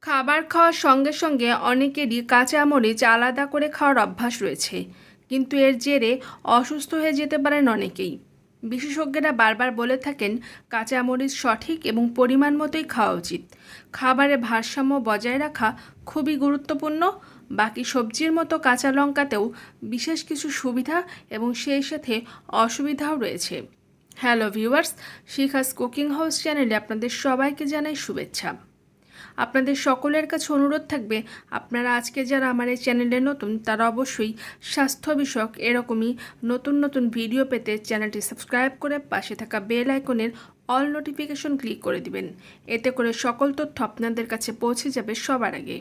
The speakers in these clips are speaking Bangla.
খাবার খাওয়ার সঙ্গে সঙ্গে অনেকেরই কাঁচা মরিচ আলাদা করে খাওয়ার অভ্যাস রয়েছে, কিন্তু এর জেরে অসুস্থ হয়ে যেতে পারেন অনেকেই। বিশেষজ্ঞরা বারবার বলে থাকেন কাঁচা মরিচ সঠিক এবং পরিমাণ মতোই খাওয়া উচিত। খাবারে ভারসাম্য বজায় রাখা খুবই গুরুত্বপূর্ণ। বাকি সবজির মতো কাঁচা লঙ্কাতেও বিশেষ কিছু সুবিধা এবং সেই সাথে অসুবিধাও রয়েছে। Hello viewers, Shikha's cooking house চ্যানেলে আপনাদের সবাইকে জানাই শুভেচ্ছা। আপনাদের সকলের কাছে অনুরোধ থাকবে, আপনারা আজকে যারা আমার এই চ্যানেলে নতুন তারা অবশ্যই স্বাস্থ্য বিষয়ক এরকমই নতুন নতুন ভিডিও পেতে চ্যানেলটি সাবস্ক্রাইব করে পাশে থাকা বেল আইকনের অল নোটিফিকেশন ক্লিক করে দিবেন। এতে করে সকল তথ্য আপনাদের কাছে পৌঁছে যাবে সবার আগে।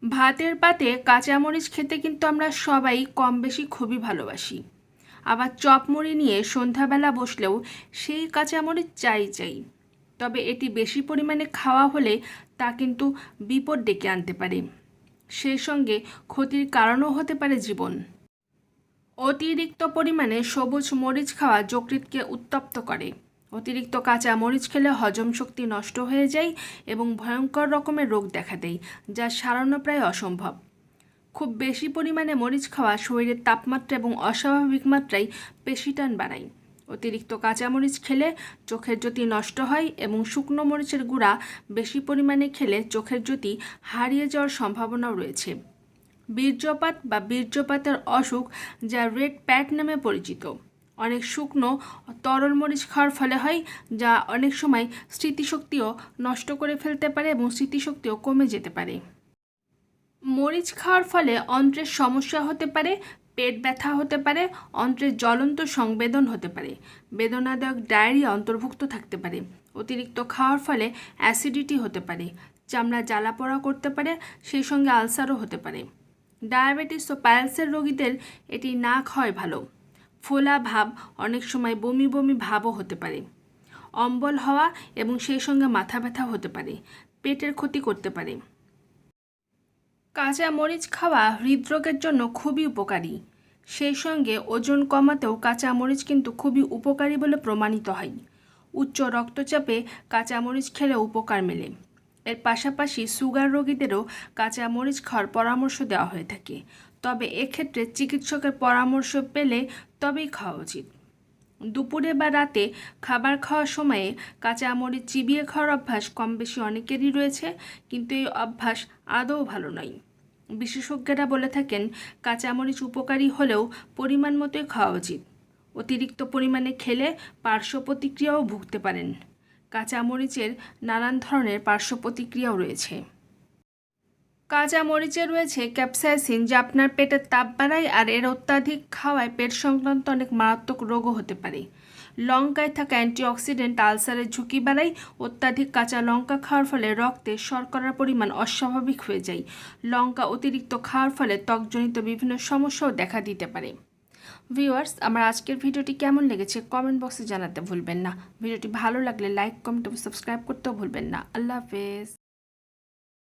ভাতের পাতে কাঁচামরিচ খেতে কিন্তু আমরা সবাই কম বেশি খুবই ভালোবাসি। আবার চপ মুড়ি নিয়ে সন্ধ্যাবেলা বসলেও সেই কাঁচামরিচ চাই। তবে এটি বেশি পরিমাণে খাওয়া হলে তা কিন্তু বিপদ ডেকে আনতে পারে। সেই সঙ্গে ক্ষতির কারণও হতে পারে জীবন। অতিরিক্ত পরিমাণে সবুজ মরিচ খাওয়া যকৃৎকে উত্তপ্ত করে। অতিরিক্ত কাঁচা মরিচ খেলে হজম শক্তি নষ্ট হয়ে যায় এবং ভয়ঙ্কর রকমের রোগ দেখা দেয়, যা সারানো প্রায় অসম্ভব। খুব বেশি পরিমাণে মরিচ খাওয়া শরীরের তাপমাত্রা এবং অস্বাভাবিক মাত্রায় পেশিটান বাড়ায়। অতিরিক্ত কাঁচামরিচ খেলে চোখের জ্যোতি নষ্ট হয় এবং শুকনো মরিচের গুঁড়া বেশি পরিমাণে খেলে চোখের জ্যোতি হারিয়ে যাওয়ার সম্ভাবনাও রয়েছে। বীর্যপাত বা বীর্যপাতের অসুখ, যা রেড প্যাট নামে পরিচিত, অনেক শুকনো তরল মরিচ খাওয়ার ফলে হয়, যা অনেক সময় স্মৃতিশক্তিও নষ্ট করে ফেলতে পারে এবং স্মৃতিশক্তিও কমে যেতে পারে। মরিচ খাওয়ার ফলে অন্ত্রের সমস্যা হতে পারে, পেট ব্যথা হতে পারে, অন্ত্রের জ্বলন্ত সংবেদন হতে পারে, বেদনাদায়ক ডায়রিয়া অন্তর্ভুক্ত থাকতে পারে। অতিরিক্ত খাওয়ার ফলে অ্যাসিডিটি হতে পারে, চামড়া জ্বালাপোড়া করতে পারে, সেই সঙ্গে আলসারও হতে পারে। ডায়াবেটিস ও পাইলসের রোগীদের এটি না খাওয়াই ভালো। ফোলা ভাব, অনেক সময় বমি বমি ভাবও হতে পারে। অম্বল হওয়া এবং সেই সঙ্গে মাথা ব্যথা হতে পারে, পেটের ক্ষতি করতে পারে। কাঁচা মরিচ খাওয়া হৃদরোগের জন্য খুবই উপকারী। সেই সঙ্গে ওজন কমাতেও কাঁচা মরিচ কিন্তু খুবই উপকারী বলে প্রমাণিত হয়। উচ্চ রক্তচাপে কাঁচা মরিচ খেলে উপকার মেলে। এর পাশাপাশি সুগার রোগীদেরও কাঁচা মরিচ খাওয়ার পরামর্শ দেওয়া হয়ে থাকে, তবে এক্ষেত্রে চিকিৎসকের পরামর্শ পেলে তবেই খাওয়া উচিত। দুপুরে বা রাতে খাবার খাওয়ার সময়ে কাঁচা মরিচ চিবিয়ে খাওয়ার অভ্যাস কম বেশি অনেকেরই রয়েছে, কিন্তু এই অভ্যাস আদৌ ভালো নয়। বিশেষজ্ঞরা বলে থাকেন কাঁচামরিচ উপকারী হলেও পরিমাণ মতোই খাওয়া উচিত। অতিরিক্ত পরিমাণে খেলে পার্শ্ব প্রতিক্রিয়াও ভুগতে পারেন। কাঁচামরিচের নানান ধরনের পার্শ্ব প্রতিক্রিয়াও রয়েছে। কাঁচা মরিচে রয়েছে ক্যাপসাইসিন, যা আপনার পেটের তাপ বাড়ায়, আর এর অত্যাধিক খাওয়ায় পেট সংক্রান্ত অনেক মারাত্মক রোগও হতে পারে। লঙ্কায় থাকা অ্যান্টিঅক্সিডেন্ট আলসারের ঝুঁকি বাড়ায়। অত্যাধিক কাঁচা লঙ্কা খাওয়ার ফলে রক্তে শর্করার পরিমাণ অস্বাভাবিক হয়ে যায়। লঙ্কা অতিরিক্ত খাওয়ার ফলে ত্বকজনিত বিভিন্ন সমস্যাও দেখা দিতে পারে। ভিউয়ার্স, আমার আজকের ভিডিওটি কেমন লেগেছে কমেন্ট বক্সে জানাতে ভুলবেন না। ভিডিওটি ভালো লাগলে লাইক, কমেন্ট এবং সাবস্ক্রাইব করতেও ভুলবেন না। আল্লাহ হাফেজ।